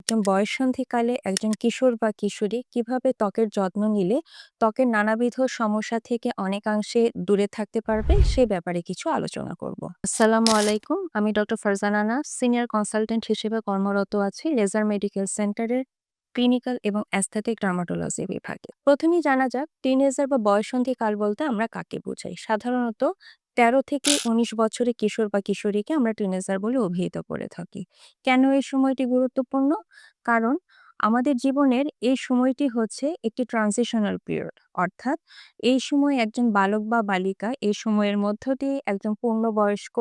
একজন বয়ঃসন্ধিকালে একজন কিশোর বা কিশোরী কিভাবে ত্বকের যত্ন নিলে ত্বকের নানাবিধ সমস্যা থেকে অনেকাংশে দূরে থাকতে পারবে সে ব্যাপারে কিছু আলোচনা করব। আসসালামু আলাইকুম, আমি ডক্টর ফারজানা নাজ, সিনিয়র কনসালটেন্ট হিসেবে কর্মরত আছি লেজার মেডিকেল সেন্টারের ক্লিনিক্যাল এবং অ্যাস্থেটিক ডার্মাটোলজি বিভাগে। প্রথমেই জানা যাক, টিনেজার বা বয়ঃসন্ধিকাল বলতে আমরা কাকে বোঝাই। সাধারণত ১৩ থেকে ১৯ বছরের কিশোর বা কিশোরীকে আমরা টিনেজার বলে অভিহিত করে থাকি। কেন এই সময়টি গুরুত্বপূর্ণ? কারণ আমাদের জীবনের এই সময়টি হচ্ছে একটি ট্রানজিশনাল পিরিয়ড। অর্থাৎ এই সময় একজন বালক বা বালিকা এই সময়ের মধ্য দিয়ে একজন পূর্ণবয়স্ক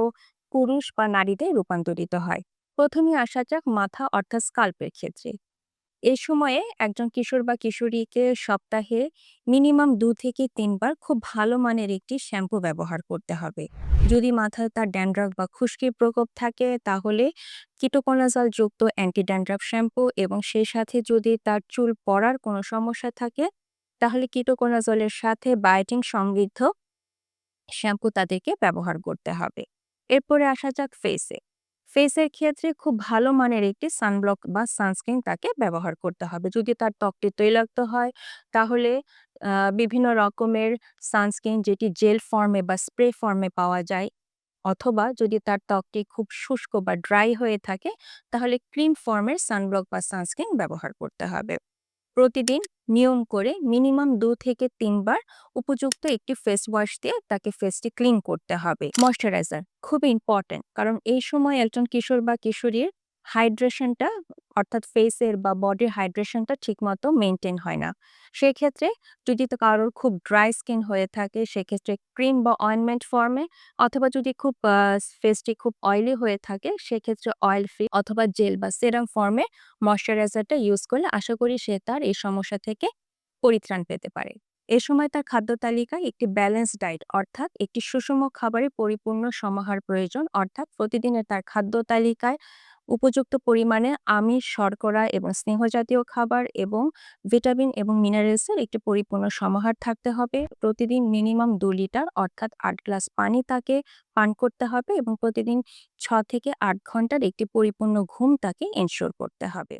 পুরুষ বা নারীতে রূপান্তরিত হয়। প্রথমেই আসা যাক মাথা অর্থাৎ স্কাল্পের ক্ষেত্রে। এ সময়ে একজন কিশোর বা কিশোরীকে সপ্তাহে মিনিমাম ২ থেকে ৩ বার খুব ভালো মানের একটি শ্যাম্পু ব্যবহার করতে হবে। যদি মাথায় তার ড্যান্ড্রাফ বা খুশকির প্রকোপ থাকে তাহলে কিটোকোনাজল যুক্ত অ্যান্টি ড্যান্ড্রাফ শ্যাম্পু, এবং সেই সাথে যদি তার চুল পড়ার কোনো সমস্যা থাকে তাহলে কিটোকোনাজলের সাথে বায়োটিন সমৃদ্ধ শ্যাম্পু তাদেরকে ব্যবহার করতে হবে। এরপরে আসা যাক ফেসে। ফেসের ক্ষেত্রে খুব ভালো মানের একটি সানব্লক বা সানস্ক্রিন তাকে ব্যবহার করতে হবে। যদি তার ত্বকটি তৈলাক্ত হয় তাহলে বিভিন্ন রকমের সানস্ক্রিন যেটি জেল ফর্মে বা স্প্রে ফর্মে পাওয়া যায়, অথবা যদি তার ত্বকটি খুব শুষ্ক বা ড্রাই হয়ে থাকে তাহলে ক্রিম ফর্মের সানব্লক বা সানস্ক্রিন ব্যবহার করতে হবে। প্রতিদিন নিয়ম করে মিনিমাম ২ থেকে ৩ বার উপযুক্ত একটি ফেস ওয়াশ দিয়ে তাকে ফেসটি ক্লিন করতে হবে। ময়শ্চারাইজার খুব ইম্পর্টেন্ট, কারণ এই সময় একজন কিশোর বা কিশোরীর হাইড্রেশনটা অর্থাৎ ফেসের বা বডির হাইড্রেশনটা ঠিকমতো মেনটেন হয় না। সেক্ষেত্রে যদি তো কারোর খুব ড্রাই স্কিন হয়ে থাকে সেক্ষেত্রে ক্রিম বা অয়েনমেন্ট ফর্মে, অথবা যদি খুব ফেসটি খুব অয়েলি হয়ে থাকে সেক্ষেত্রে অয়েল ফ্রি অথবা জেল বা সেরাম ফর্মে ময়শ্চারাইজারটা ইউজ করলে আশা করি সে তার এই সমস্যা থেকে পরিত্রাণ পেতে পারে। এ সময় তার খাদ্য তালিকায় একটি ব্যালেন্স ডায়েট অর্থাৎ একটি সুষম খাবারের পরিপূর্ণ সমাহার প্রয়োজন। অর্থাৎ প্রতিদিনের তার খাদ্য তালিকায় উপযুক্ত পরিমাণে আমিষ, শর্করা এবং স্নেহ জাতীয় খাবার এবং ভিটামিন এবং মিনারেলসের একটি পরিপূর্ণ সমাহার থাকতে হবে। প্রতিদিন মিনিমাম ২ লিটার অর্থাৎ ৮ গ্লাস পানি তাকে পান করতে হবে এবং প্রতিদিন ৬ থেকে ৮ ঘন্টার একটি পরিপূর্ণ ঘুম তাকে এনশিওর করতে হবে।